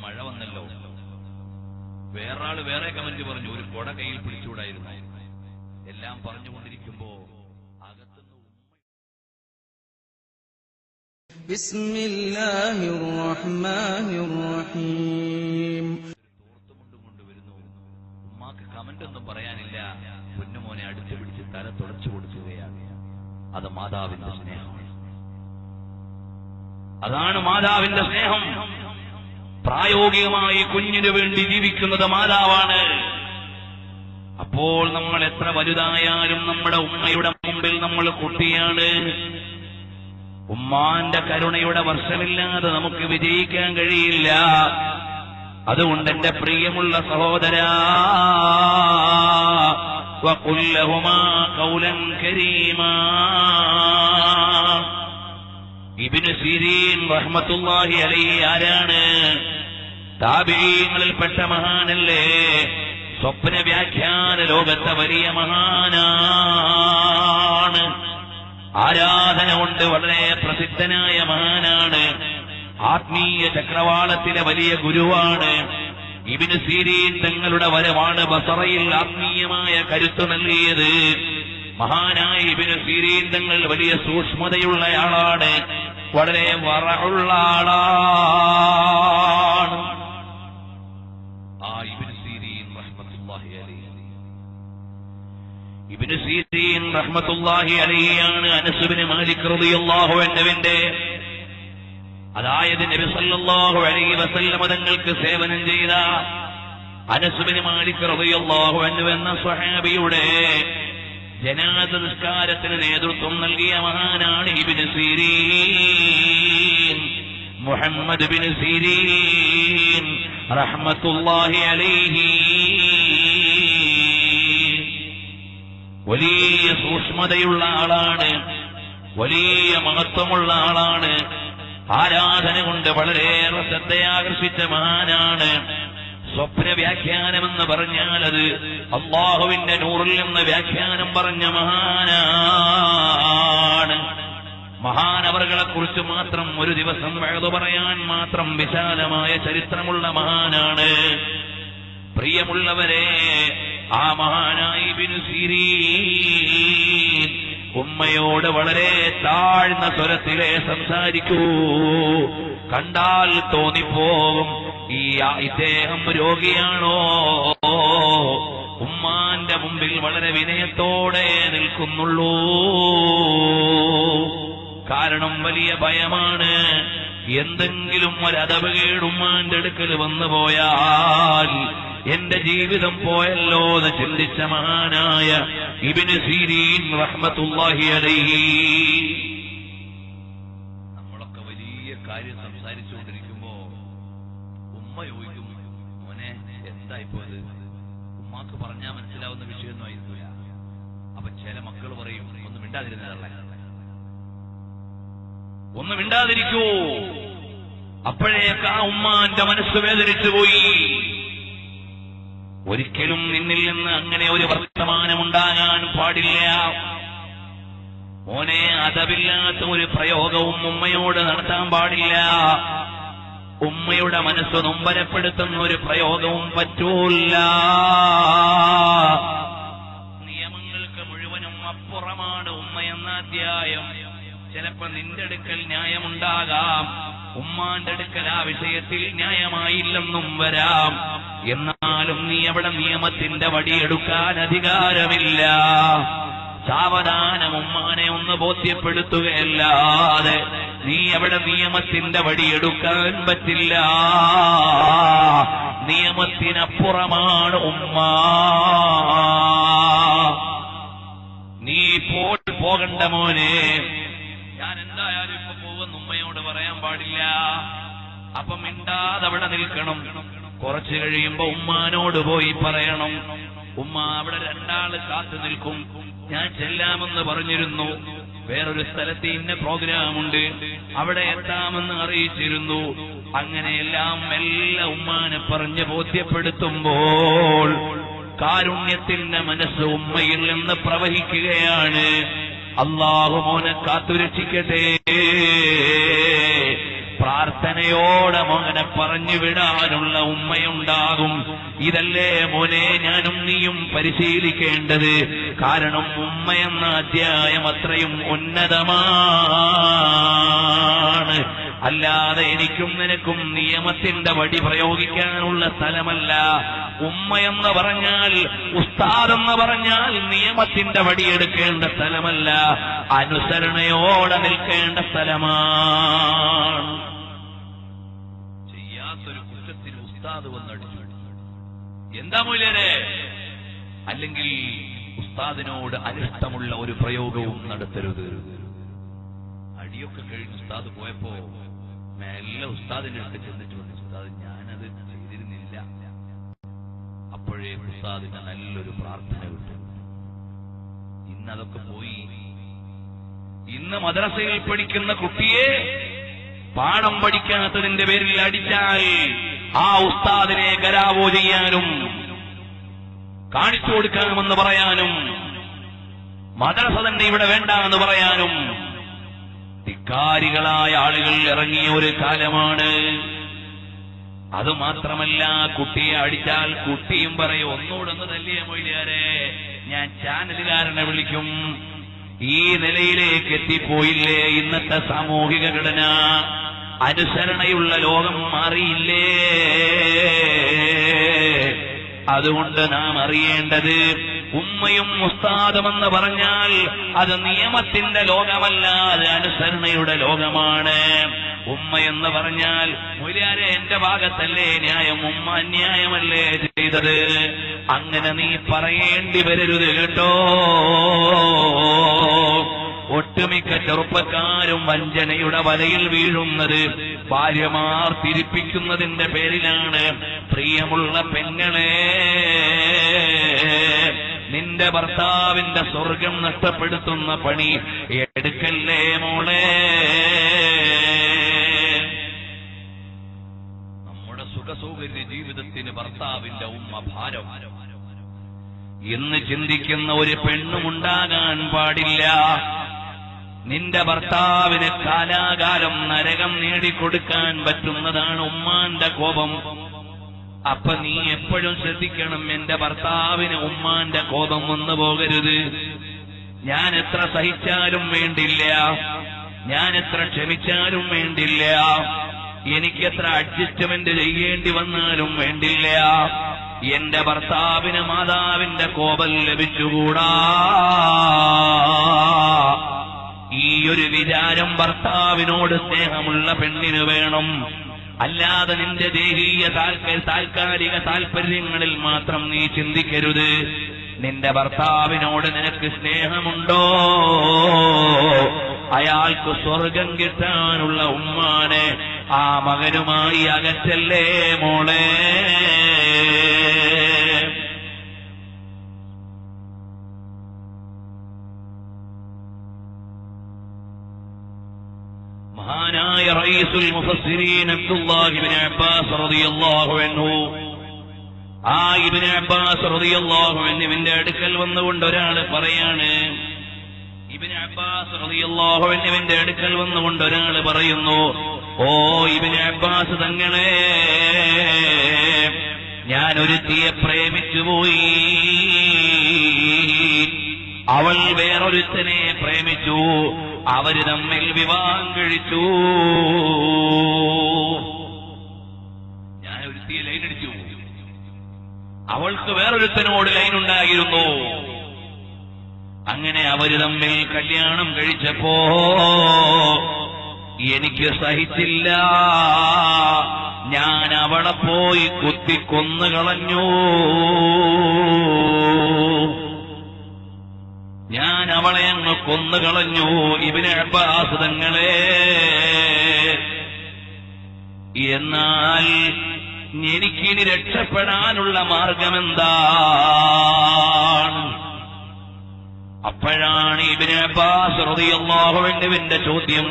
മഴ വന്നല്ലോ. വേറൊരാള് വേറെ കമന്റ് പറഞ്ഞു, ഒരു കൊട കയ്യിൽ പിടിച്ചുകൂടായിരുന്നു. എല്ലാം പറഞ്ഞുകൊണ്ടിരിക്കുമ്പോ അകത്തുനിന്ന് ബിസ്മില്ലാഹിർ റഹ്മാനിർ റഹീം. തോർത്തുമുണ്ടും കൊണ്ടുവരുന്നു. ഉമ്മാക്ക് കമന്റ് ഒന്നും പറയാനില്ല. പൊന്നുമോനെ അടുത്ത് പിടിച്ച് തല തുടച്ചു കൊടുക്കുകയാണ്. അത് മാതാവിന്റെ സ്നേഹമാണ്. അതാണ് മാതാവിന്റെ സ്നേഹം. പ്രായോഗികമായി കുഞ്ഞിനു വേണ്ടി ജീവിക്കുന്നത് മാതാവാണ്. അപ്പോൾ നമ്മൾ എത്ര വലുതായാലും നമ്മുടെ ഉമ്മയുടെ മുമ്പിൽ നമ്മൾ കുട്ടിയാണ്. ഉമ്മാന്റെ കരുണയുടെ വർഷമില്ലാതെ നമുക്ക് വിജയിക്കാൻ കഴിയില്ല. അതുകൊണ്ട് എന്റെ പ്രിയമുള്ള സഹോദരാ, വഖുൽ ലഹുമാ ഖൗലൻ കരീമാ. ഇബ്നു സിരീൻ റഹ്മത്തുള്ളാഹി അലൈഹി ആരാണ്? താബിഈങ്ങളിൽപ്പെട്ട മഹാനല്ലേ. സ്വപ്ന വ്യാഖ്യാന ലോകത്തെ വലിയ മഹാനാണ്. ആരാധന കൊണ്ട് വളരെ പ്രസിദ്ധനായ മഹാനാണ്. ആത്മീയ ചക്രവാളത്തിലെ വലിയ ഗുരുവാണ്. ഇബ്നു സിരീൻ തങ്ങളുടെ വരവാണ് ബസറയിൽ ആത്മീയമായ കരുത്ത് നൽകിയത്. മഹാനായ ഇബ്നു സിരീൻ തങ്ങൾ വലിയ സൂക്ഷ്മതയുള്ളയാളാണ്, വളരെ വറഉള്ള ആളാണ്. ആ ഇബ്നു സിരീൻ റഹ്മത്തുള്ളാഹി അലൈഹി, ഇബ്നു സിരീൻ റഹ്മത്തുള്ളാഹി അലൈഹിയാണ് അനസ് ഇബ്നു മാലിക് റളിയല്ലാഹു അൻഹുവിന്റെ, അതായത് നബി സല്ലല്ലാഹു അലൈഹി വസല്ലം തങ്ങൾക്ക് സേവനം ചെയ്ത അനസ് ഇബ്നു മാലിക് റളിയല്ലാഹു അൻഹു എന്ന സ്വഹാബിയുടെ ജനാസ നിസ്കാരത്തിന് നേതൃത്വം നൽകിയ മഹാനാണ് ഇബ്നു സിരീൻ, മുഹമ്മദ് ഇബ്നു സിരീൻ റഹ്മത്തുള്ളാഹി അലൈഹി. വലിയ സൂക്ഷ്മതയുള്ള ആളാണ്, വലിയ മഹത്വമുള്ള ആളാണ്. ആരാധന കൊണ്ട് വളരെയേറെ ശ്രദ്ധയാകർഷിച്ച മഹാനാണ്. സ്വപ്ന വ്യാഖ്യാനമെന്ന് പറഞ്ഞാൽ അത് അല്ലാഹുവിന്റെ നൂറിൽ നിന്ന് വ്യാഖ്യാനം പറഞ്ഞ മഹാനാണ്. മഹാനവറുകളെ കുറിച്ച് മാത്രം ഒരു ദിവസം വഅദ് പറയാൻ മാത്രം വിശാലമായ ചരിത്രമുള്ള മഹാനാണ്. പ്രിയമുള്ളവരെ, ആ മഹാനായ ഇബ്നു സിരീൻ ഉമ്മയോട് വളരെ താഴ്ന്ന സ്വരത്തിലേ സംസാരിക്കൂ. കണ്ടാൽ തോന്നിപ്പോകും ഇദ്ദേഹം രോഗിയാണോ. ഉമ്മാന്റെ മുമ്പിൽ വളരെ വിനയത്തോടെ നിൽക്കുന്നുള്ളൂ. കാരണം വലിയ ഭയമാണ്. എന്തെങ്കിലും ഒരു അദബുകേട് ഉമ്മാന്റെ അടുക്കൽ വന്നു പോയാൽ എന്റെ ജീവിതം പോയല്ലോ എന്ന് ചിന്തിച്ച മഹാനായ ഇബ്നു സിരീൻ റഹ്മത്തുള്ളാഹി അലൈഹി. നമ്മളൊക്കെ വലിയ കാര്യം സംസാരിച്ചുകൊണ്ടിരിക്കുമ്പോ ഉമ്മ ചോദിക്കും, മോനെ എന്തായിപ്പോ അത്? ഉമ്മാക്ക് പറഞ്ഞാൽ മനസ്സിലാവുന്ന വിഷയമൊന്നും ആയിരിക്കില്ല. അപ്പൊ ചില മക്കൾ പറയും, ഒന്ന് മിണ്ടാതിരുന്നതല്ല, ഒന്ന് മിണ്ടാതിരിക്കൂ. അപ്പോഴേക്ക് ആ ഉമ്മാന്റെ മനസ്സ് വേദനിച്ചു പോയി. ഒരിക്കലും നിന്നിൽ നിന്ന് അങ്ങനെ ഒരു വർത്തമാനമുണ്ടാകാൻ പാടില്ല. മോനെ, അതവില്ലാത്ത ഒരു പ്രയോഗവും ഉമ്മയോട് നടത്താൻ പാടില്ല. ഉമ്മയുടെ മനസ്സ് നൊമ്പരപ്പെടുത്തുന്ന ഒരു പ്രയോഗവും പറ്റൂല്ല. നിയമങ്ങൾക്ക് മുഴുവനും അപ്പുറമാണ് ഉമ്മ എന്ന അധ്യായം. ചിലപ്പോ നിന്റെ അടുക്കൽ ന്യായമുണ്ടാകാം, ഉമ്മാന്റെ അടുക്കൽ ആ വിഷയത്തിൽ ന്യായമായില്ലെന്നും വരാം. എന്നാലും നീ അവിടെ നിയമത്തിന്റെ വടിയെടുക്കാൻ അധികാരമില്ല. സാവധാനം ഉമ്മാനെ ഒന്ന് ബോധ്യപ്പെടുത്തുകയല്ലാതെ നീ അവിടെ നിയമത്തിന്റെ വടിയെടുക്കാൻ പറ്റില്ല. നിയമത്തിനപ്പുറമാണ് ഉമ്മ. നീ പോകണ്ട മോനെ, ഞാൻ എന്തായാലും ഇപ്പൊ പോകുന്ന ഉമ്മയോട് പറയാൻ പാടില്ല. അപ്പം മിണ്ടാതെ അവിടെ നിൽക്കണം. കുറച്ചു കഴിയുമ്പോ ഉമ്മാനോട് പോയി പറയണം. ഉമ്മ, അവിടെ രണ്ടാള് കാത്തു നിൽക്കും, ഞാൻ ചെല്ലാമെന്ന് പറഞ്ഞിരുന്നു. വേറൊരു സ്ഥലത്ത് ഇന്ന പ്രോഗ്രാമുണ്ട്, അവിടെ എത്താമെന്ന് അറിയിച്ചിരുന്നു. അങ്ങനെയെല്ലാം എല്ലാം ഉമ്മാനെ പറഞ്ഞ് ബോധ്യപ്പെടുത്തുമ്പോൾ കാരുണ്യത്തിന്റെ മനസ്സ് ഉമ്മയിൽ നിന്ന് പ്രവഹിക്കുകയാണ്. അല്ലാഹു മോനെ കാത്തുരക്ഷിക്കട്ടെ. പ്രാർത്ഥനയോടെ മകനെ പറഞ്ഞു വിടാനുള്ള ഉമ്മയുണ്ടാകും. ഇതല്ലേ മോനെ ഞാനും നീയും പരിശീലിക്കേണ്ടത്. കാരണം ഉമ്മയെന്ന അധ്യായം അത്രയും ഉന്നതമാണ്. അല്ലാതെ എനിക്കും നിനക്കും നിയമത്തിന്റെ വടി പ്രയോഗിക്കാനുള്ള സ്ഥലമല്ല. ഉമ്മയെന്ന് പറഞ്ഞാൽ, ഉസ്താദെന്ന് പറഞ്ഞാൽ നിയമത്തിന്റെ വടിയെടുക്കേണ്ട സ്ഥലമല്ല, അനുസരണയോടെ നിൽക്കേണ്ട സ്ഥലമാണ്. ചെയ്യാത്തൊരു കുറ്റത്തിന് ഉസ്താദ് വന്നടിച്ചു, എന്താ മൂല്യരെ? അല്ലെങ്കിൽ ഉസ്താദിനോട് അനിഷ്ടമുള്ള ഒരു പ്രയോഗവും നടത്തരുത്. അടിയൊക്കെ കഴിഞ്ഞ് ഉസ്താദ് പോയപ്പോ മെല്ലെ ഉസ്താദിന്റെ അടുത്ത് ചെന്നിട്ടുണ്ട്, ഉസ്താദ് ഞാനത് ചെയ്തിരുന്നില്ല. അപ്പോഴേ ഉസ്താദിന് നല്ലൊരു പ്രാർത്ഥന കിട്ടും. ഇന്നതൊക്കെ പോയി. ഇന്ന് മദ്രസയിൽ പഠിക്കുന്ന കുട്ടിയെ പാഠം പഠിക്കാത്തതിന്റെ പേരിൽ അടിച്ചാൽ ആ ഉസ്താദിനെ ഗരാവോ ചെയ്യാനും കാണിച്ചു കൊടുക്കാമെന്ന് പറയാനും മദ്രസ തന്നെ ഇവിടെ വേണ്ട എന്ന് പറയാനും ധിക്കാരികളായ ആളുകൾ ഇറങ്ങിയ ഒരു കാലമാണ്. അതുമാത്രമല്ല, കുട്ടിയെ അടിച്ചാൽ കുട്ടിയും പറയും ഒന്നുകൂടൊന്ന് തല്ലിയ മൊയ്ലിയാരെ, ഞാൻ ചാനലുകാരനെ വിളിക്കും. ഈ നിലയിലേക്ക് എത്തിപ്പോയില്ലേ ഇന്നത്തെ സാമൂഹിക ഘടന? അനുസരണയുള്ള ലോകം മാറിയില്ലേ? അതുകൊണ്ട് നാം അറിയേണ്ടത്, ഉമ്മയും ഉസ്താദുമെന്ന് പറഞ്ഞാൽ അത് നിയമത്തിന്റെ ലോകമല്ല, അത് അനുസരണയുടെ ലോകമാണ്. ഉമ്മയെന്ന് പറഞ്ഞാൽ മുരിയാരെ എന്റെ ഭാഗത്തല്ലേ ന്യായം, ഉമ്മ അന്യായമല്ലേ ചെയ്തത്, അങ്ങനെ നീ പറയേണ്ടി വരരുത് കേട്ടോ. ഒട്ടുമിക്ക ചെറുപ്പക്കാരും വഞ്ചനയുടെ വലയിൽ വീഴുന്നത് ഭാര്യമാർ തിരിപ്പിക്കുന്നതിന്റെ പേരിലാണ്. പ്രിയമുള്ള പെങ്ങളെ, നിന്റെ ഭർത്താവിന്റെ സ്വർഗം നഷ്ടപ്പെടുത്തുന്ന പണി എടുക്കല്ലേ മോളെ. നമ്മുടെ സുഖസൗകര്യ ജീവിതത്തിന് ഭർത്താവിന്റെ ഉമ്മ ഭാരം എന്ന് ചിന്തിക്കുന്ന ഒരു പെണ്ണുമുണ്ടാകാൻ പാടില്ല. നിന്റെ ഭർത്താവിന് കാലാകാലം നരകം നേടിക്കൊടുക്കാൻ പറ്റുന്നതാണ് ഉമ്മാന്റെ കോപം. അപ്പൊ നീ എപ്പോഴും ശ്രദ്ധിക്കണം, എന്റെ ഭർത്താവിന് ഉമ്മാന്റെ കോപം വന്നു പോകരുത്. ഞാൻ എത്ര സഹിച്ചാലും വേണ്ടില്ല, ഞാൻ എത്ര ക്ഷമിച്ചാലും വേണ്ടില്ല, എനിക്കെത്ര അഡ്ജസ്റ്റ്മെന്റ് ചെയ്യേണ്ടി വന്നാലും വേണ്ടില്ല, എന്റെ ഭർത്താവിന് മാതാവിന്റെ കോപം ലഭിച്ചുകൂടാ. ഈ ഒരു വിചാരം ഭർത്താവിനോട് സ്നേഹമുള്ള പെണ്ണിന് വേണം. അല്ലാതെ നിന്റെ ദേഹീയ താൽക്കാലിക താൽപര്യങ്ങളിൽ മാത്രം നീ ചിന്തിക്കരുത്. നിന്റെ ഭർത്താവിനോട് നിനക്ക് സ്നേഹമുണ്ടോ? അയാൾക്ക് സ്വർഗം കിട്ടാനുള്ള ഉമ്മാനെ ആ മകനുമായി അകറ്റല്ലേ മോളെ. മഹാനായ റഈസുൽ മുഫസ്സിരീൻ അബ്ദുല്ലാഹി ഇബ്നു അബ്ബാസ് റളിയല്ലാഹു അൻഹു, ആ ഇബ്നു അബ്ബാസ് റളിയല്ലാഹു അൻഹുവിന്റെ അടുക്കൽ വന്നുകൊണ്ട് ഒരാൾ പറയാണ്, ഇബ്നു അബ്ബാസ് റളിയല്ലാഹു അൻഹുവിന്റെ അടുക്കൽ വന്നുകൊണ്ട് ഒരാൾ പറയുന്നു, ഓ ഇബ്നു അബ്ബാസ് തങ്ങളെ, ഞാൻ ഒരുത്തിയെ പ്രേമിച്ചുപോയി, അവൾ വേറൊരുത്തനെ പ്രേമിച്ചു, അവര് തമ്മിൽ വിവാഹം കഴിച്ചു. ഞാൻ ഒരുത്തിയെ ലൈനടിച്ചു, അവൾക്ക് വേറൊരുത്തനോട് ലൈനുണ്ടായിരുന്നു. അങ്ങനെ അവര് തമ്മിൽ കല്യാണം കഴിച്ചപ്പോ എനിക്ക് സഹിച്ചില്ല, ഞാൻ അവളെ പോയി കുത്തിക്കൊന്നുകളഞ്ഞു. ഞാൻ അവളെ അങ്ങ് കൊന്നുകളഞ്ഞു. ഇബ്നു അബ്ബാസ് തങ്ങളെ, എന്നാൽ എനിക്കിനി രക്ഷപ്പെടാനുള്ള മാർഗമെന്താണ്? അപ്പോഴാണ് ഇബ്നു അബ്ബാസ് റളിയല്ലാഹു അൻഹുവിന്റെ ചോദ്യം,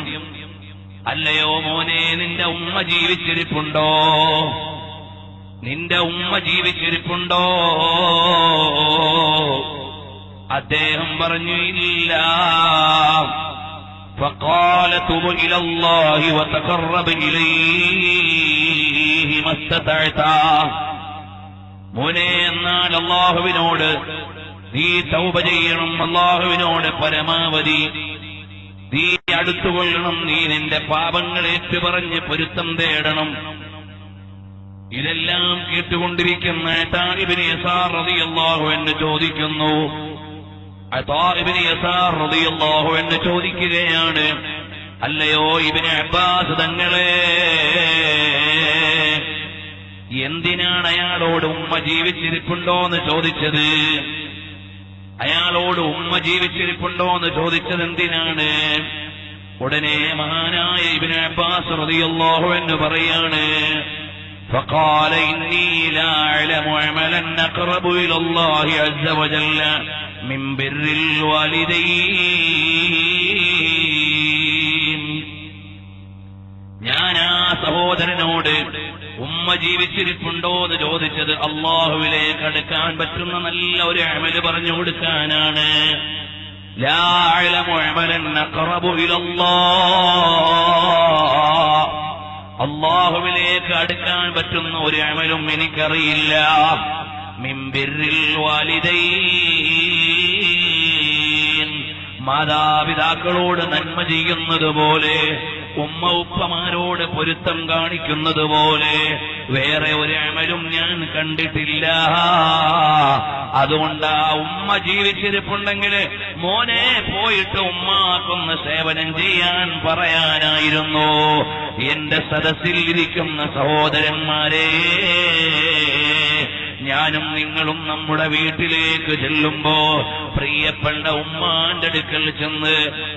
അല്ലയോ മോനെ, നിന്റെ ഉമ്മ ജീവിച്ചിരിപ്പുണ്ടോ? നിന്റെ ഉമ്മ ജീവിച്ചിരിപ്പുണ്ടോ? അദ്ദേഹം പറഞ്ഞു, ഇല്ല. فقال تب إلى الله وتقرب إليه ما استطعت. മോനെ, എന്നാൽ അല്ലാഹുവിനോട് നീ തൗബ ചെയ്യണം, അല്ലാഹുവിനോട് പരമാവധി നീ അടുത്തുകൊള്ളണം, നീ നിന്റെ പാപങ്ങൾ ഏറ്റുപറഞ്ഞ് പൊരുത്തം തേടണം. ഇതെല്ലാം കേട്ടുകൊണ്ടിരിക്കുന്ന അതാ ഇബ്നു യസാർ റളിയല്ലാഹു അൻഹു ചോദിക്കുന്നു. അതാ ഇബ്നു യസാർ റളിയല്ലാഹു അൻഹു ചോദിക്കുകയാണ്, അല്ലയോ ഇബ്നു അബ്ബാസ് തങ്ങളെ, എന്തിനാണ് അയാളോട് ഉമ്മ ജീവിച്ചിരിപ്പുണ്ടോ എന്ന് ചോദിച്ചത്? അയാളോട് ഉമ്മ ജീവിച്ചിരിപ്പുണ്ടോ എന്ന് ചോദിച്ചത് എന്തിനാണ്? ഉടനെ മഹാനായ ഇബ്നു അബ്ബാസ് റളിയല്ലാഹു അൻഹു പറയാണ്, فقال إني لا أعلم عملا أقرب إلى الله عز وجل من بر الوالدين. ഞാൻ ആ സഹോദരനോട് ഉമ്മ ജീവിച്ചിരിപ്പുണ്ടോ എന്ന് ചോദിച്ചത് അല്ലാഹുവിലേക്ക് അടുക്കാൻ പറ്റുന്ന നല്ല ഒരു അമല് പറഞ്ഞു കൊടുക്കാനാണ്. ലാ അഅലമു അമലൻ അഖറബു ഇലല്ലാഹ്, അല്ലാഹുവിലേക്ക് അടുക്കാൻ പറ്റുന്ന ഒരു അമലും എനിക്കറിയില്ല. മിൻ ബിർറിൽ വാലിദൈൻ, മാതാപിതാക്കളോട് നന്മ ചെയ്യുന്നത് പോലെ, ഉമ്മ ഉപ്പമാരോട് പൊരുത്തം കാണിക്കുന്നത് പോലെ വേറെ ഒരു അമലും ഞാൻ കണ്ടിട്ടില്ല. അതുകൊണ്ട് ആ ഉമ്മ ജീവിച്ചിരിപ്പുണ്ടെങ്കിൽ മോനെ പോയിട്ട് ഉമ്മാക്കൊന്ന് സേവനം ചെയ്യാൻ പറയാനായിരുന്നു. എന്റെ സദസ്സിൽ ഇരിക്കുന്ന സഹോദരന്മാരെ, ഞാനും നിങ്ങളും നമ്മുടെ വീട്ടിലേക്ക് ചെല്ലുമ്പോ പ്രിയപ്പെട്ട ഉമ്മാന്റെ അടുക്കൽ ചെന്ന്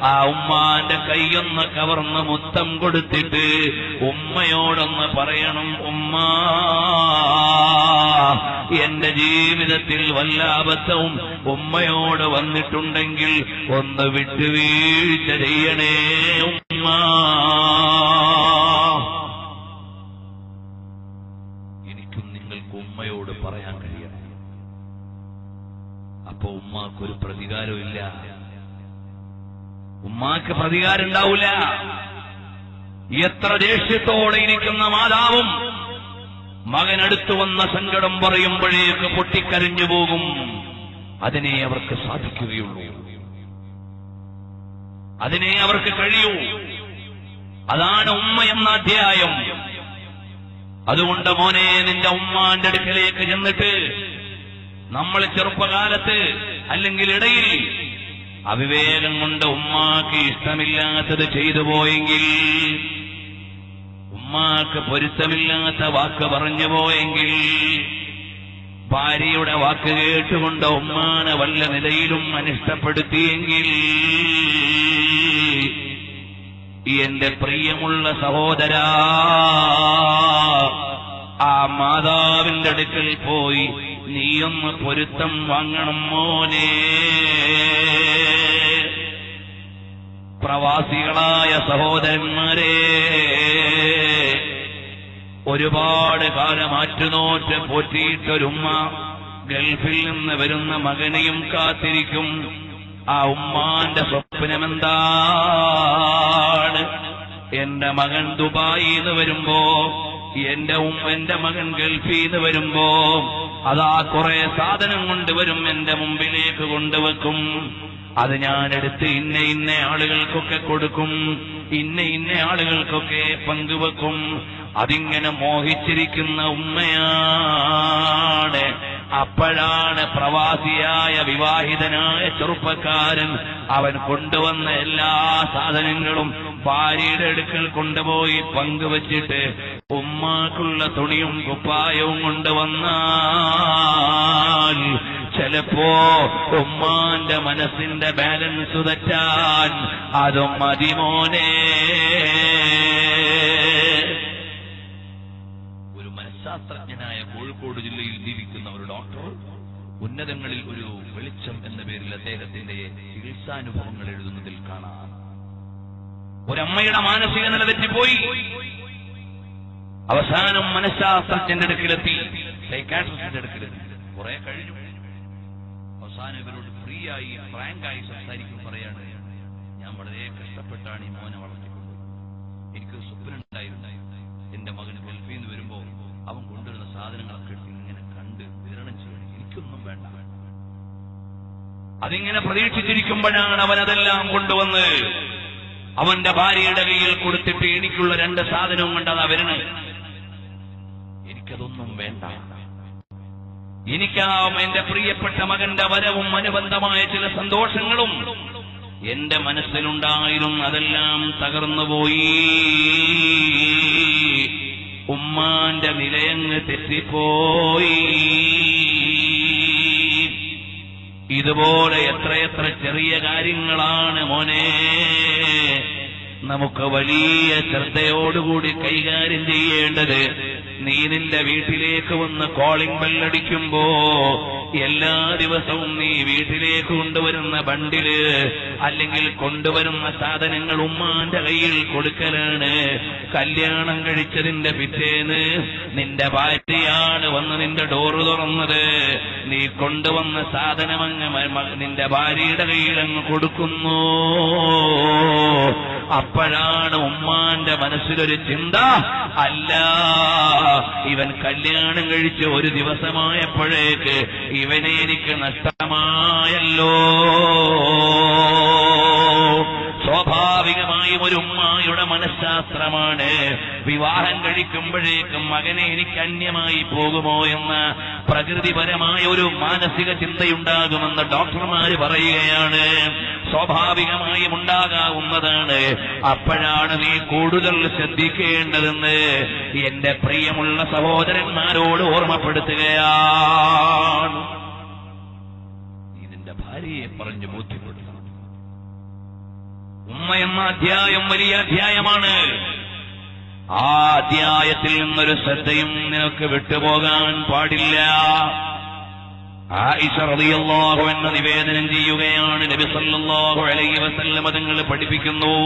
ആ ഉമ്മാന്റെ കൈയൊന്ന് കവർന്ന് മുത്തം കൊടുത്തിട്ട് ഉമ്മയോടൊന്ന് പറയണം, ഉമ്മാ, എന്റെ ജീവിതത്തിൽ വല്ല അബദ്ധവും ഉമ്മയോട് വന്നിട്ടുണ്ടെങ്കിൽ ഒന്ന് വിട്ടുവീഴ്ച ചെയ്യണേ ഉമ്മ. എനിക്കും നിങ്ങൾക്ക് ഉമ്മയോട് പറയാൻ കഴിയണം. അപ്പൊ ഉമ്മാക്കൊരു പ്രതികാരവും ഇല്ല, ഉമ്മാക്ക് പ്രതികാരം ഉണ്ടാവില്ല. എത്ര ദേഷ്യത്തോടെ ഇരിക്കുന്ന മാതാവും മകനടുത്തു വന്ന സങ്കടം പറയുമ്പോഴേക്ക് പൊട്ടിക്കരഞ്ഞു പോകും. അതിനെ അവർക്ക് സാധിക്കുകയുള്ളൂ, അതിനെ അവർക്ക് കഴിയൂ. അതാണ് ഉമ്മ എന്ന അധ്യായം. അതുകൊണ്ട് മോനെ, നിന്റെ ഉമ്മാന്റെ അടുക്കലേക്ക് ചെന്നിട്ട് നമ്മൾ ചെറുപ്പകാലത്ത് അല്ലെങ്കിൽ ഇടയിൽ അവിവേകം കൊണ്ട് ഉമ്മാക്ക് ഇഷ്ടമില്ലാത്തത് ചെയ്തു പോയെങ്കിൽ, ഉമ്മാക്ക് പൊരുത്തമില്ലാത്ത വാക്ക് പറഞ്ഞു പോയെങ്കിൽ, ഭാര്യയുടെ വാക്ക് കേട്ടുകൊണ്ട് ഉമ്മാനെ വല്ല നിലയിലും അനിഷ്ടപ്പെടുത്തിയെങ്കിൽ, എന്റെ പ്രിയമുള്ള സഹോദരാ, ആ മാതാവിന്റെ അടുക്കൽ പോയി നീയൊന്ന് പൊരുത്തം വാങ്ങണം മോനെ. പ്രവാസികളായ സഹോദരന്മാരെ, ഒരുപാട് കാലം ആറ്റുനോറ്റ് പോറ്റിയിട്ടൊരുമ്മ ഗൾഫിൽ നിന്ന് വരുന്ന മകനെയും കാത്തിരിക്കും. ആ ഉമ്മാന്റെ സ്വപ്നമെന്താണ്? എന്റെ മകൻ ദുബായിന്ന് വരുമ്പോ, എന്റെ മകൻ ഗൾഫിന്ന് വരുമ്പോ അതാ കുറെ സാധനം കൊണ്ടുവരും, എന്റെ മുമ്പിലേക്ക് കൊണ്ടുവെക്കും. അത് ഞാനെടുത്ത് ഇന്ന ആളുകൾക്കൊക്കെ കൊടുക്കും, ഇന്ന ആളുകൾക്കൊക്കെ പങ്കുവെക്കും. അതിങ്ങനെ മോഹിച്ചിരിക്കുന്ന ഉമ്മയാണ്. അപ്പോഴാണ് പ്രവാസിയായ വിവാഹിതനായ ചെറുപ്പക്കാരൻ അവൻ കൊണ്ടുവന്ന എല്ലാ സാധനങ്ങളും ഭാര്യയുടെ അടുക്കൽ കൊണ്ടുപോയി പങ്കുവച്ചിട്ട് ഉമ്മാക്കുള്ള തുണിയും കുപ്പായവും കൊണ്ടുവന്നാൽ ചിലപ്പോ ഉമ്മാന്റെ മനസ്സിന്റെ ബാലൻസ് തെറ്റാൻ അതും മതിമോനെ. ഒരു മനഃശാസ്ത്രജ്ഞനായ കോഴിക്കോട് ജില്ലയിൽ ജീവിക്കുന്ന ഒരു ഡോക്ടർ ഉന്നതങ്ങളിൽ ഒരു വെളിച്ചം എന്ന പേരിൽ അദ്ദേഹത്തിന്റെ ചികിത്സാനുഭവങ്ങൾ എഴുതുന്നതിൽ കാണാം. ഒരമ്മയുടെ മാനസിക നില തെറ്റിപ്പോയി. അവസാനം മനഃശാസ്ത്രജ്ഞന്റെ അടുക്കിലെത്തി, സൈക്കാട്രിസ്റ്റിന്റെ അടുക്കിലെത്തി. കുറെ കഴിഞ്ഞു. അവസാനം ഇവരോട് ഫ്രീ ആയി ഫ്രാങ്കായി സംസാരിക്കും. പറയാണ്, ഞാൻ വളരെ കഷ്ടപ്പെട്ടാണ് ഈ മോനെ വളർത്തിക്കൊണ്ടത്. എനിക്കൊരു സ്വപ്നമുണ്ടായിരുന്നു, എന്റെ മകന് ഗൾഫിൽ നിന്ന് വരുമ്പോ അവൻ കൊണ്ടുവരുന്ന സാധനങ്ങളൊക്കെ ഇങ്ങനെ കണ്ട് വിതരണം ചെയ്യണം, എനിക്കൊന്നും വേണ്ട. അതിങ്ങനെ പ്രതീക്ഷിച്ചിരിക്കുമ്പോഴാണ് അവൻ അതെല്ലാം കൊണ്ടുവന്ന് അവന്റെ ഭാര്യയുടെ കയ്യിൽ കൊടുത്തിട്ട് എനിക്കുള്ള 2 സാധനവും കൊണ്ടതാ വരണേ. എനിക്കതൊന്നും വേണ്ട. എനിക്കാ എന്റെ പ്രിയപ്പെട്ട മകന്റെ വരവും അനുബന്ധമായ ചില സന്തോഷങ്ങളും എന്റെ മനസ്സിലുണ്ടായിരുന്നു, അതെല്ലാം തകർന്നുപോയി. ഉമ്മാന്റെ നിലയങ്ങ് തെറ്റിപ്പോയി. ഇതുപോലെ എത്രയെത്ര ചെറിയ കാര്യങ്ങളാണ് മോനെ നമുക്ക് വലിയ ശ്രദ്ധയോടുകൂടി കൈകാര്യം ചെയ്യേണ്ടത്. നീ നിന്റെ വീട്ടിലേക്ക് വന്ന് കോളിംഗ് ബെല്ലടിക്കുമ്പോ എല്ലാ ദിവസവും നീ വീട്ടിലേക്ക് കൊണ്ടുവരുന്ന ബണ്ടില് അല്ലെങ്കിൽ കൊണ്ടുവരുന്ന സാധനങ്ങൾ ഉമ്മാന്റെ കയ്യിൽ കൊടുക്കലാണ്. കല്യാണം കഴിച്ചതിന്റെ പിറ്റേന്ന് നിന്റെ ഭാര്യയാണ് വന്ന് നിന്റെ ഡോറ് തുറന്നത്. നീ കൊണ്ടുവന്ന സാധനം അങ്ങ് നിന്റെ ഭാര്യയുടെ കയ്യിൽ അങ്ങ് കൊടുക്കുന്നു. അപ്പോഴാണ് ഉമ്മാന്റെ മനസ്സിലൊരു ചിന്ത, അല്ല ഇവൻ കല്യാണം കഴിച്ച് ഒരു ദിവസമായപ്പോഴേക്ക് ഇവനെ എനിക്ക് നഷ്ടമായല്ലോ. സ്വാഭാവികമായും ഒരു ഉമ്മായുടെ മനഃശാസ്ത്രമാണ് വിവാഹം കഴിക്കുമ്പോഴേക്കും മകനെ എനിക്ക് അന്യമായി പോകുമോ എന്ന പ്രകൃതിപരമായ ഒരു മാനസിക ചിന്തയുണ്ടാകുമെന്ന് ഡോക്ടർമാര് പറയുകയാണ്. സ്വാഭാവികമായും ഉണ്ടാകാവുന്നതാണ്. അപ്പോഴാണ് നീ കൂടുതൽ ശ്രദ്ധിക്കേണ്ടതെന്ന് എന്റെ പ്രിയമുള്ള സഹോദരന്മാരോട് ഓർമ്മപ്പെടുത്തുകയാണ്. നീ നിന്റെ ഭാര്യയെ പറഞ്ഞു ബോധ്യപ്പെടുത്തണം. ഉമ്മ എന്ന അധ്യായം വലിയ അധ്യായമാണ്. ആ അധ്യായത്തിൽ നിന്നൊരു ശ്രദ്ധയും നിനക്ക് വിട്ടുപോകാൻ പാടില്ല. ആയിഷ റളിയല്ലാഹു അൻഹ നിവേദനം ചെയ്യുകയാണ്, നബി സല്ലല്ലാഹു അലൈഹി വസല്ലം തങ്ങൾ പഠിപ്പിക്കുന്നു,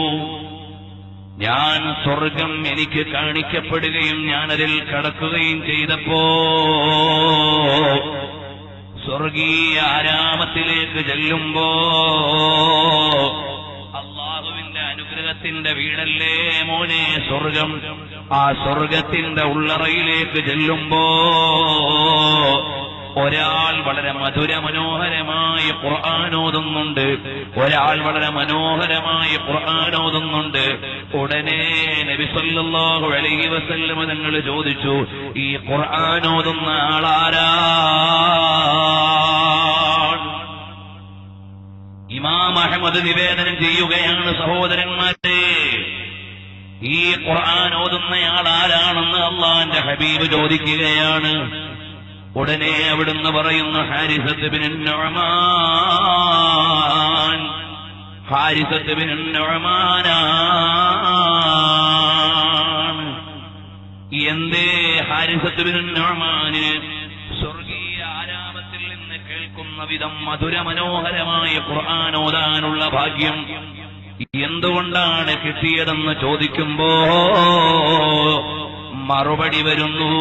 ഞാൻ സ്വർഗം എനിക്ക് കാണിക്കപ്പെടുകയും ഞാനതിൽ കടക്കുകയും ചെയ്തപ്പോ സ്വർഗീയ ആരാമത്തിലേക്ക് ചെല്ലുമ്പോ അല്ലാഹുവിന്റെ അനുഗ്രഹത്തിന്റെ വീടല്ലേ മോനെ സ്വർഗം. ആ സ്വർഗത്തിന്റെ ഉള്ളറയിലേക്ക് ചെല്ലുമ്പോ ഒരാൾ വളരെ മധുരമനോഹരമായ ഖുർആൻ ഓതുന്നുണ്ട്, ഒരാൾ വളരെ മനോഹരമായ ഖുർആൻ ഓതുന്നുണ്ട്. ഉടനെ നബി സല്ലല്ലാഹു അലൈഹി വസല്ലം തങ്ങൾ ചോദിച്ചു, ഈ ഖുർആൻ ഓതുന്ന ആളാരാണ്? ഇമാം അഹ്മദ് നിവേദനം ചെയ്യുകയാണ്, സഹോദരന്മാരെ, ഈ ഖുർആൻ ഓതുന്നയാൾ ആരാണെന്ന് അല്ലാഹുവിന്റെ ഹബീബ് ചോദിക്കുകയാണ്. ഉടനെ അവിടുന്ന് പറയുന്നു, ഹാരിസത്ത് ബിൻ നുഅ്മാൻ. ഹാരിസത്ത് ബിൻ നുഅ്മാനാണ്. എന്തേ ഹാരിസത്ത് ബിൻ നുഅ്മാന് സ്വർഗീയ ആരാമത്തിൽ നിന്ന് കേൾക്കുന്ന വിധം മധുരമനോഹരമായ ഖുർആൻ ഓതാനുള്ള ഭാഗ്യം എന്തുകൊണ്ടാണ് കിട്ടിയതെന്ന് ചോദിക്കുമ്പോ മറുപടി വരുന്നു,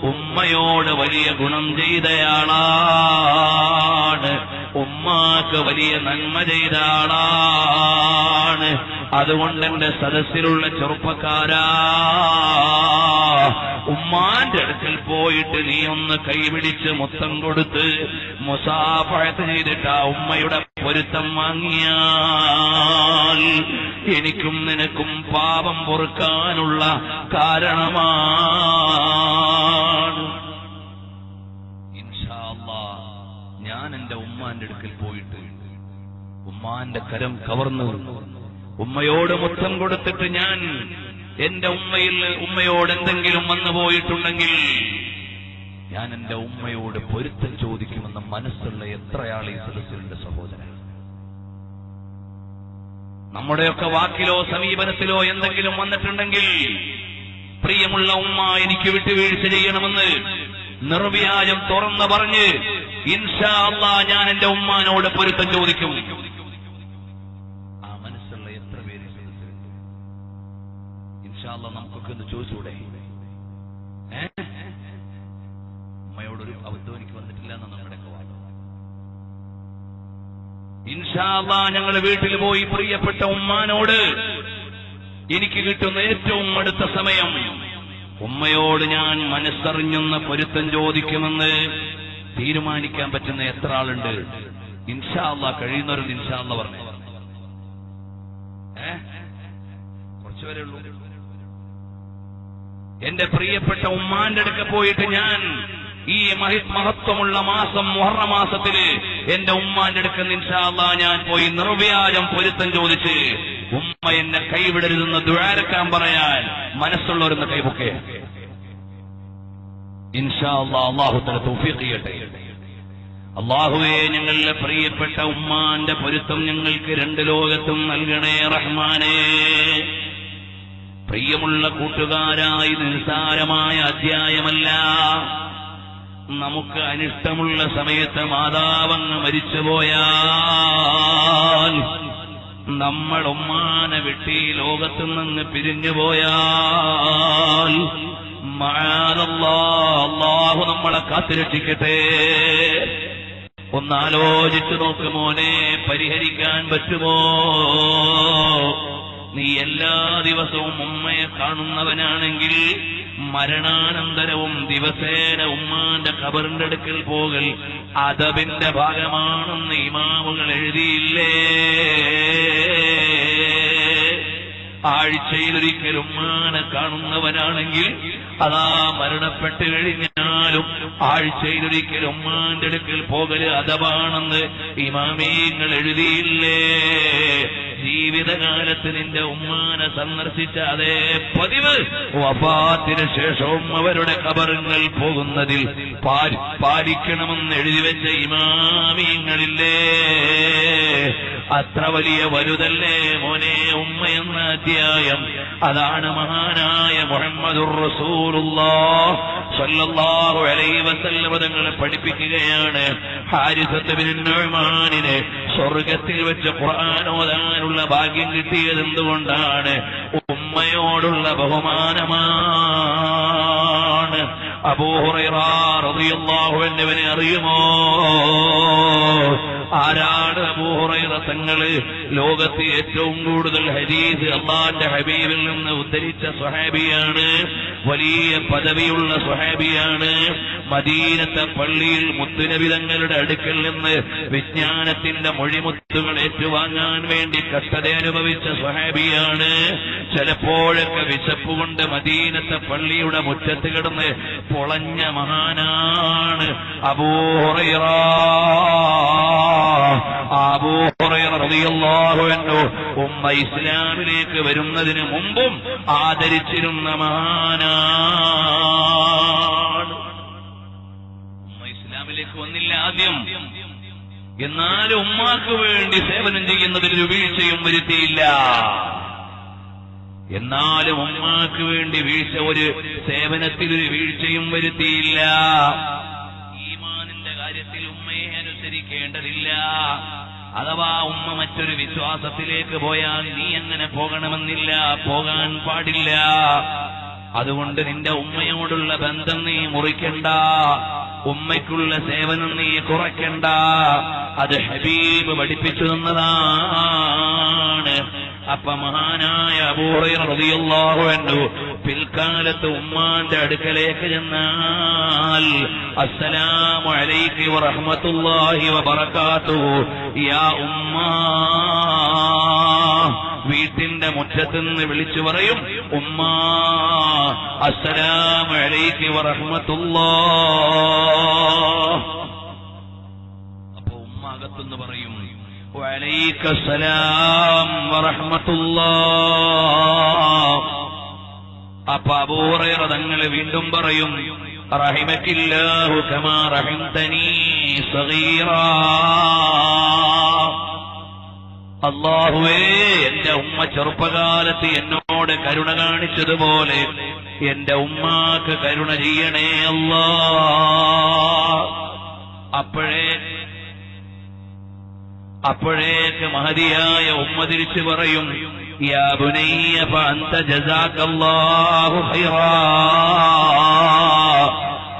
ഉമ്മയോട് വലിയ ഗുണം ചെയ്തയാളാണ്, ഉമ്മാക്ക് വലിയ നന്മ ചെയ്ത ആളാണ്. അതുകൊണ്ട് എന്റെ സദസ്സിലുള്ള ചെറുപ്പക്കാരാ, ഉമ്മാന്റെ അടുക്കൽ പോയിട്ട് നീ ഒന്ന് കൈപിടിച്ച് മുത്തം കൊടുത്ത് മുസാഫഹത്ത് ചെയ്തിട്ട് ആ ഉമ്മയുടെ പൊരുത്തം വാങ്ങിയാൽ എനിക്കും നിനക്കും പാപം പൊറുക്കാനുള്ള കാരണമാണ്. ഇൻഷാ അല്ലാഹ് ഞാൻ എന്റെ ഉമ്മാന്റെ അടുക്കൽ പോയിട്ട് ഉമ്മാന്റെ കരം കവർന്നു ഉമ്മയോട് മുത്തം കൊടുത്തിട്ട് ഞാൻ എന്റെ ഉമ്മയോട് എന്തെങ്കിലും വന്നു പോയിട്ടുണ്ടെങ്കിൽ ഞാൻ എന്റെ ഉമ്മയോട് പൊരുത്തം ചോദിക്കുമെന്ന മനസ്സുള്ള എത്രയാൾ ഈ സദസ്സിലുണ്ട് സഹോദരൻ? നമ്മുടെയൊക്കെ വാക്കിലോ സമീപനത്തിലോ എന്തെങ്കിലും വന്നിട്ടുണ്ടെങ്കിൽ പ്രിയമുള്ള ഉമ്മ എനിക്ക് വിട്ടുവീഴ്ച ചെയ്യണമെന്ന് നിർവ്യാജം തുറന്നു പറഞ്ഞ് ഇൻഷാ അല്ലാഹ് ഞാൻ എന്റെ ഉമ്മാനോട് പൊരുത്തം ചോദിക്കും. ആ മനസ്സുള്ള എത്ര പേര് സദസ്സിലുണ്ട്? ഇൻഷാ അല്ലാഹ് നമുക്കൊക്കെ ഒന്ന് ചോദിച്ചൂടെ? ഉമ്മയോടൊരു അബദ്ധം എനിക്ക് വന്നിട്ടില്ല എന്ന നമ്മുടെയൊക്കെ വാദം. ഇൻഷാ അല്ലാഹ് ഞങ്ങൾ വീട്ടിൽ പോയി പ്രിയപ്പെട്ട ഉമ്മാനോട് എനിക്ക് കിട്ടുന്ന ഏറ്റവും അടുത്ത സമയം ഉമ്മയോട് ഞാൻ മനസ്സറിഞ്ഞൊന്ന് പൊരുത്തം ചോദിക്കുമെന്ന് തീരുമാനിക്കാൻ പറ്റുന്ന എത്ര ആളുണ്ട്? ഇൻഷാ അല്ലാഹ് കഴിയുന്നവരും ഇൻഷാ അല്ലാഹ് പറഞ്ഞു. കുറച്ചുപേരേ ഉള്ളൂ. എന്റെ പ്രിയപ്പെട്ട ഉമ്മാന്റെ അടുക്ക പോയിട്ട് ഞാൻ ഈ മഹത്വമുള്ള മാസം മുഹറം മാസത്തില് എന്റെ ഉമ്മാന്റെ അടുക്കൽ ഇൻഷാ അല്ലാഹ് ഞാൻ പോയി നിർവ്യാജം പൊരുത്തം ചോദിച്ച് ഉമ്മ എന്നെ കൈവിടരുതെന്ന് ദുആരക്കാൻ പറയാൻ മനസ്സുള്ളവരെന്ന് കൈപൊക്കെ ഇൻഷാ അല്ലാഹ് അല്ലാഹു തആല തൗഫീഖ് ചെയ്യട്ടെ. അല്ലാഹുവേ, ഞങ്ങളുടെ പ്രിയപ്പെട്ട ഉമ്മാന്റെ പൊരുത്തം ഞങ്ങൾക്ക് രണ്ട് ലോകത്തും നൽകണേ റഹ്മാനേ. പ്രിയമുള്ള കൂട്ടുകാരായി നിസ്സാരമായ അധ്യായമല്ല. നമുക്ക് അനിഷ്ടമുള്ള സമയത്ത് മാതാവങ്ങ് മരിച്ചുപോയാൽ, നമ്മൾ ഉമ്മാനെ വിട്ട് ഈ ലോകത്തു നിന്ന് പിരിഞ്ഞുപോയാൽ മഅാദല്ലാഹ്, അല്ലാഹു നമ്മളെ കാത്തുരക്ഷിക്കട്ടെ. ഒന്നാലോചിച്ചു നോക്ക് മോനെ, പരിഹരിക്കാൻ പറ്റുമോ? നീ എല്ലാ ദിവസവും ഉമ്മയെ കാണുന്നവനാണെങ്കിൽ മരണാനന്തരവും ദിവസേന ഉമ്മാന്റെ ഖബറിന്റെ അടുക്കൽ പോകൽ അദബിന്റെ ഭാഗമാണെന്ന് ഇമാമുകൾ എഴുതിയില്ലേ? ആഴ്ചയിലൊരിക്കൽ ഉമ്മാനെ കാണുന്നവനാണെങ്കിൽ അതാ മരണപ്പെട്ട് കഴിഞ്ഞാലും ആഴ്ചയിലൊരിക്കൽ ഉമ്മാന്റെ അടുക്കൽ പോകല് അദബാണെന്ന് ഇമാമീങ്ങൾ എഴുതിയില്ലേ? ജീവിതകാലത്ത് നിന്റെ ഉമ്മാനെ സന്ദർശിച്ച അതേ പതിവ് വഫാത്തിന് ശേഷവും അവരുടെ ഖബറുകൾ പോകുന്നതിൽ പാലിക്കണമെന്ന് എഴുതിവെച്ച ഇമാമീങ്ങളില്ലേ? അത്ര വലിയ വലുതല്ലേ മോനെ ഉമ്മ എന്ന അധ്യായം. അതാണ് മഹാനായ മുഹമ്മദുർ റസൂലുള്ളാഹ് സ്വല്ലല്ലാഹു അലൈഹി വസല്ലം തങ്ങൾ പഠിപ്പിക്കുകയാണ്. ഹാരിസത്ത് ബിൻ നുഅ്മാനിനെ സ്വർഗത്തിൽ വെച്ച് ഖുർആൻ ഓതാനുള്ള ഭാഗ്യം കിട്ടിയത് എന്തുകൊണ്ടാണ്? ഉമ്മയോടുള്ള ബഹുമാനമാണ്. അബൂ ഹുറൈറ റളിയല്ലാഹു അൻഹുവിനെ അറിയുമോ? ആരാണ് അബൂ ഹുറൈറ തങ്ങള്? ലോകത്ത് ഏറ്റവും കൂടുതൽ ഹദീസ് അല്ലാഹുവിന്റെ ഹബീബിൽ നിന്ന് ഉദ്ധരിച്ച സ്വഹാബിയാണ്. വലിയ പദവിയുള്ള സ്വഹാബിയാണ്. മദീനത്തെ പള്ളിയിൽ മുത്തുനബി തങ്ങളുടെ അടുക്കൽ നിന്ന് വിജ്ഞാനത്തിന്റെ മൊഴിമുത്തുകൾ ഏറ്റുവാങ്ങാൻ വേണ്ടി കഷ്ടത അനുഭവിച്ച സ്വഹാബിയാണ്. ചിലപ്പോഴൊക്കെ വിശപ്പുകൊണ്ട് മദീനത്തെ പള്ളിയുടെ മുറ്റത്ത് കിടന്ന് പൊളഞ്ഞ മഹാനാണ് അബൂ ഹുറൈറ. അബൂ ഹുറൈറ റളിയല്ലാഹു അൻഹു ഉമ്മ ഇസ്ലാമിലേക്ക് വരുന്നതിന് മുമ്പും ആദരിച്ചിരുന്ന മഹാനാണ്. ഉമ്മ ഇസ്ലാമിലേക്ക് വന്നില്ല ആദ്യം, എന്നാലും ഉമ്മാക്ക് വേണ്ടി സേവനം ചെയ്യുന്നതിൽ ഒരു വീഴ്ചയും വരുത്തിയില്ല. എന്നാലും ഉമ്മാക്ക് വേണ്ടി വീഴ്ച, ഒരു സേവനത്തിൽ ഒരു വീഴ്ചയും വരുത്തിയില്ല. ഈമാനിന്റെ കാര്യത്തിൽ ഉമ്മയെ അനുസരിക്കേണ്ടതില്ല. അഥവാ ഉമ്മ മറ്റൊരു വിശ്വാസത്തിലേക്ക് പോയാൽ നീ അങ്ങനെ പോകണമെന്നില്ല, പോകാൻ പാടില്ല. അതുകൊണ്ട് നിന്റെ ഉമ്മയോടുള്ള ബന്ധം നീ മുറിക്കണ്ട, ഉമ്മയ്ക്കുള്ള സേവനം നീ കുറയ്ക്കണ്ട. അത് ഹബീബ് പഠിപ്പിച്ചു തന്നതാണ്. അപ്പൊ മഹാനായ അബൂ ഹുറൈറ റളിയല്ലാഹു അൻഹു പിൽക്കാലത്ത് ഉമ്മാന്റെ അടുക്കലേക്ക് ചെന്നാൽ അസ്സലാമു അലൈകി വറഹ്മത്തുള്ളാഹി വബറകാതുഹു യാ ഉമ്മാ, വീട്ടിന്റെ മുറ്റത്തുനിന്ന് വിളിച്ചു പറയും, ഉമ്മാ അസ്സലാമു അലൈകി വറഹ്മത്തുള്ളാഹ്. അപ്പൊ ഉമ്മ അകത്തുനിന്ന് പറയും വഅലൈക്കസ്സലാം വറഹ്മത്തുള്ളാഹ്. അപ്പൊ അബൂ ഹുറൈറ തങ്ങൾ വീണ്ടും പറയും റഹിമക്കില്ലാഹു കമാ റഹിംതനീ സഗീറാ. അല്ലാഹുവേ, എന്റെ ഉമ്മ ചെറുപ്പകാലത്ത് എന്നോട് കരുണ കാണിച്ചതുപോലെ എന്റെ ഉമ്മാക്ക് കരുണ ചെയ്യണേ അല്ലാഹ്. അപ്പോഴേക്ക് മഹദിയായ ഉമ്മ തിരിച്ചു പറയും യാ ബുനയ്യ ഫഅൻത ജസാകല്ലാഹു ഖൈറാ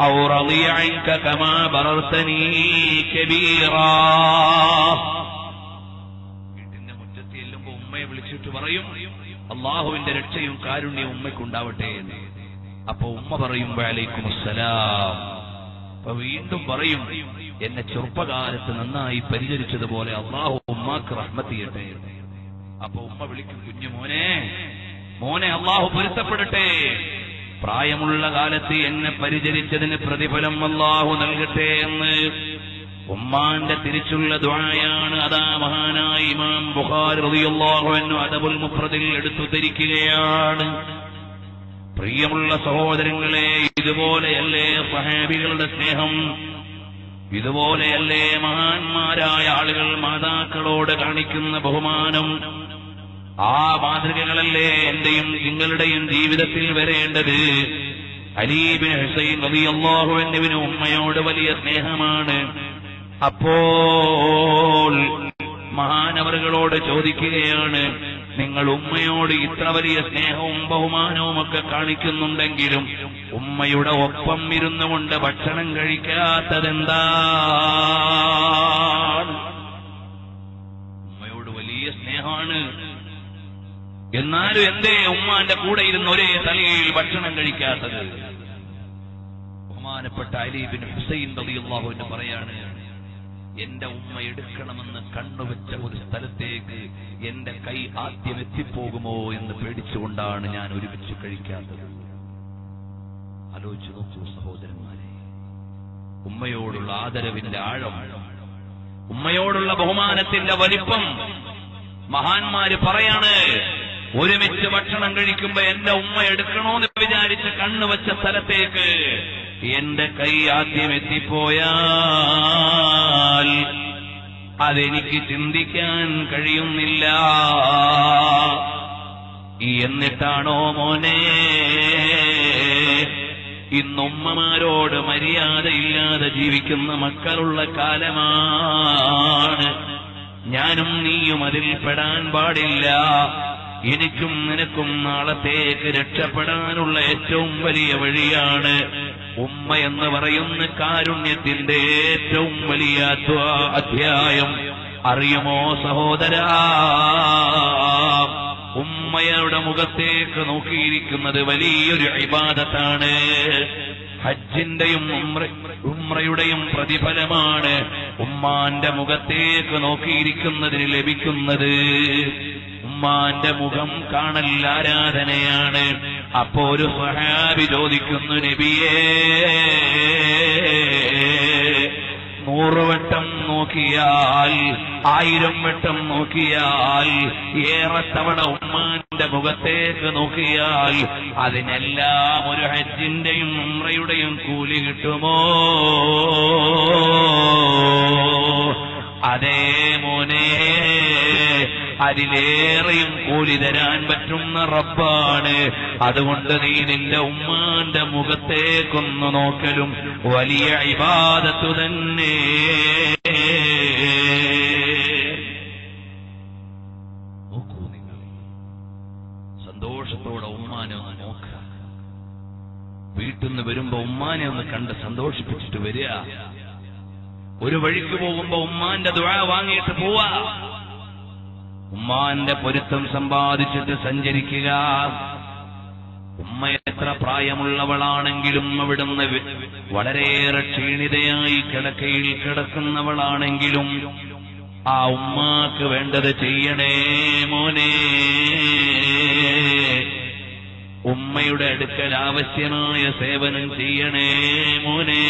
ഔ റളിയ അൻക കമാ ബറർതനീ കബീറാ. എന്നിട്ട് പറയും അള്ളാഹുവിന്റെ രക്ഷയും കാരുണ്യവും ഉമ്മയ്ക്കുണ്ടാവട്ടെ എന്ന്. അപ്പൊ ഉമ്മ പറയും വഅലൈക്കും അസ്സലാം. അപ്പൊ വീണ്ടും പറയും എന്നെ ചെറുപ്പകാലത്ത് നന്നായി പരിചരിച്ചതുപോലെ അള്ളാഹു ഉമ്മാക്ക് റഹ്മത്ത് ചെയ്യട്ടെ. അപ്പൊ ഉമ്മ വിളിക്കും കുഞ്ഞുമോനെ, മോനെ അള്ളാഹു പൊരുത്തപ്പെടട്ടെ, പ്രായമുള്ള കാലത്ത് എന്നെ പരിചരിച്ചതിന് പ്രതിഫലം അള്ളാഹു നൽകട്ടെ എന്ന് ഉമ്മാന്റെ തിരിച്ചുള്ള ദുആയാണ്. അതാ മഹാനായ ഇമാം ബുഖാരി റളിയല്ലാഹു അൻഹു അദബുൽ മുഫ്രദിൽ എടുത്തു ധരിക്കുകയാണ്. പ്രിയമുള്ള സഹോദരങ്ങളെ, ഇതുപോലെയല്ലേ സഹാബികളുടെ സ്നേഹം? ഇതുപോലെയല്ലേ മഹാന്മാരായ ആളുകൾ മാതാക്കളോട് കാണിക്കുന്ന ബഹുമാനം? ആ മാതൃകകളല്ലേ എന്റെയും നിങ്ങളുടെയും ജീവിതത്തിൽ വരേണ്ടത്? അലി ഇബ്നു ഹുസൈൻ റളിയല്ലാഹു അൻഹുവിന് ഉമ്മയോട് വലിയ സ്നേഹമാണ്. അപ്പോൾ മഹാനവറുകളോട് ചോദിക്കുകയാണ്, നിങ്ങൾ ഉമ്മയോട് ഇത്ര വലിയ സ്നേഹവും ബഹുമാനവും ഒക്കെ കാണിക്കുന്നുണ്ടെങ്കിലും ഉമ്മയുടെ ഒപ്പം ഇരുന്നു കൊണ്ട് ഭക്ഷണം കഴിക്കാത്തതെന്താണ്? ഉമ്മയോട് വലിയ സ്നേഹമാണ്, എന്നാലും എന്തേ ഉമ്മാന്റെ കൂടെ ഇരുന്ന് ഒരേ തലയിൽ ഭക്ഷണം കഴിക്കാത്തത്? ബഹുമാനപ്പെട്ട അലി ഇബ്നു ഹുസൈൻ റളിയല്ലാഹു അൻഹു പറയാണ്, എന്റെ ഉമ്മ എടുക്കണമെന്ന് കണ്ണുവെച്ച ഒരു സ്ഥലത്തേക്ക് എന്റെ കൈ ആദ്യം എത്തിപ്പോകുമോ എന്ന് പേടിച്ചുകൊണ്ടാണ് ഞാൻ ഒരുമിച്ച് കഴിക്കാത്തത്. ആലോചിച്ചു നോക്കൂ സഹോദരന്മാരെ, ഉമ്മയോടുള്ള ആദരവിന്റെ ആഴം, ഉമ്മയോടുള്ള ബഹുമാനത്തിന്റെ വലിപ്പം. മഹാന്മാര് പറയാണ്, ഒരുമിച്ച് ഭക്ഷണം കഴിക്കുമ്പോ എന്റെ ഉമ്മ എടുക്കണോന്ന് വിചാരിച്ച് കണ്ണുവെച്ച സ്ഥലത്തേക്ക് എന്റെ കൈ ആദ്യം എത്തിപ്പോയാൽ അതെനിക്ക് ചിന്തിക്കാൻ കഴിയുന്നില്ല. എന്നിട്ടാണോ മോനെ ഇന്നുമ്മമാരോട് മര്യാദയില്ലാതെ ജീവിക്കുന്ന മക്കളുള്ള കാലമാണ്. ഞാനും നീയും അതിൽ പെടാൻ പാടില്ല. എനിക്കും നിനക്കും നാളത്തേക്ക് രക്ഷപ്പെടാനുള്ള ഏറ്റവും വലിയ വഴിയാണ് ഉമ്മ എന്ന് പറയുന്ന കാരുണ്യത്തിന്റെ ഏറ്റവും വലിയ അധ്യായം. അറിയുമോ സഹോദരാ, ഉമ്മയുടെ മുഖത്തേക്ക് നോക്കിയിരിക്കുന്നത് വലിയൊരു ഇബാദത്താണ്. ഹജ്ജിന്റെയും ഉംറയുടെയും പ്രതിഫലമാണ് ഉമ്മാന്റെ മുഖത്തേക്ക് നോക്കിയിരിക്കുന്നതിന് ലഭിക്കുന്നത്. ഉമ്മാന്റെ മുഖം കാണൽ ആരാധനയാണ്. അപ്പോ ഒരു സ്വഹാബി ചോദിക്കുന്നു, നബിയേ, 100 വട്ടം നോക്കിയാൽ 1000 വട്ടം നോക്കിയാൽ ഏറെ തവണ ഉമ്മാന്റെ മുഖത്തേക്ക് നോക്കിയാൽ അതിനെല്ലാം ഒരു ഹജ്ജിന്റെയും ഉംറയുടെയും കൂലി കിട്ടുമോ? അതേ മോനെ, അതിലേറെയും കൂലി തരാൻ പറ്റുന്ന റബ്ബാണ്. അതുകൊണ്ട് നീ നിന്റെ ഉമ്മാന്റെ മുഖത്തേക്കൊന്നു നോക്കലും വലിയ ഇബാദത്തു തന്നെ. നോക്കൂ നിങ്ങൾ, സന്തോഷത്തോടെ ഉമ്മാനെ ഒന്ന് നോക്കുക. വീട്ടിൽ നിന്ന് വരുമ്പോ ഉമ്മാനെ ഒന്ന് കണ്ട് സന്തോഷിപ്പിച്ചിട്ട് വരിക. ഒരു വഴിക്ക് പോകുമ്പോ ഉമ്മാന്റെ ദുആ വാങ്ങിയിട്ട് പോവാ. ഉമ്മാന്റെ പൊരുത്തം സമ്പാദിച്ചിട്ട് സഞ്ചരിക്കുക. ഉമ്മ എത്ര പ്രായമുള്ളവളാണെങ്കിലും അവിടുന്ന് വളരെയേറെ ക്ഷീണിതയായി കിടക്കയിൽ കിടക്കുന്നവളാണെങ്കിലും ആ ഉമ്മാക്ക് വേണ്ടത് ചെയ്യണേ മോനെ. ഉമ്മയുടെ അടുക്കൽ ആവശ്യമായ സേവനം ചെയ്യണേ മോനെ.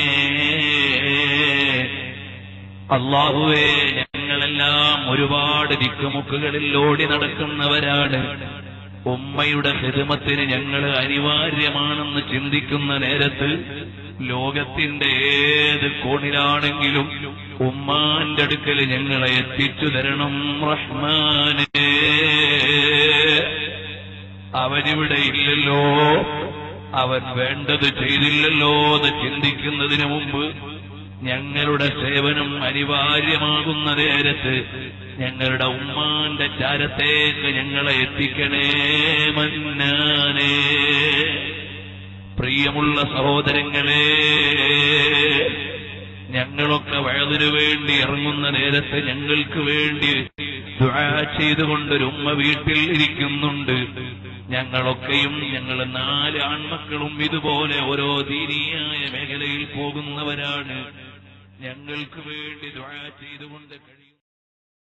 അല്ലാഹുവേ, ഞങ്ങളെല്ലാം ഒരുപാട് ദിക്കുമുക്കുകളിൽ ഓടി നടക്കുന്നവരാണ്. ഉമ്മയുടെ ഖിദ്മത്തിന് ഞങ്ങൾ അനിവാര്യമാണെന്ന് ചിന്തിക്കുന്ന നേരത്ത് ലോകത്തിന്റെ ഏത് കോണിലാണെങ്കിലും ഉമ്മാന്റെ അടുക്കൽ ഞങ്ങളെ എത്തിച്ചു തരണം റഹ്മാനേ. അവനിവിടെ ഇല്ലല്ലോ, അവൻ വേണ്ടത് ചെയ്തില്ലല്ലോ എന്ന് ചിന്തിക്കുന്നതിന് മുമ്പ് ഞങ്ങളുടെ സേവനം അനിവാര്യമാകുന്ന നേരത്ത് ഞങ്ങളുടെ ഉമ്മാന്റെ ചാരത്തേക്ക് ഞങ്ങളെ എത്തിക്കണേ മന്നാനേ. പ്രിയമുള്ള സഹോദരങ്ങളെ, ഞങ്ങളൊക്കെ വയതിനു വേണ്ടി ഇറങ്ങുന്ന നേരത്ത് ഞങ്ങൾക്ക് വേണ്ടി ദുആ ചെയ്തുകൊണ്ടൊരു ഉമ്മ വീട്ടിൽ ഇരിക്കുന്നുണ്ട്. ഞങ്ങളൊക്കെയും ഞങ്ങൾ 4 ആൺമക്കളും ഇതുപോലെ ഓരോ ദീനീയായ മേഖലയിൽ പോകുന്നവരാണ്. ഞങ്ങൾക്ക് വേണ്ടി ദുആ ചെയ്തുകൊണ്ട് കഴിയും.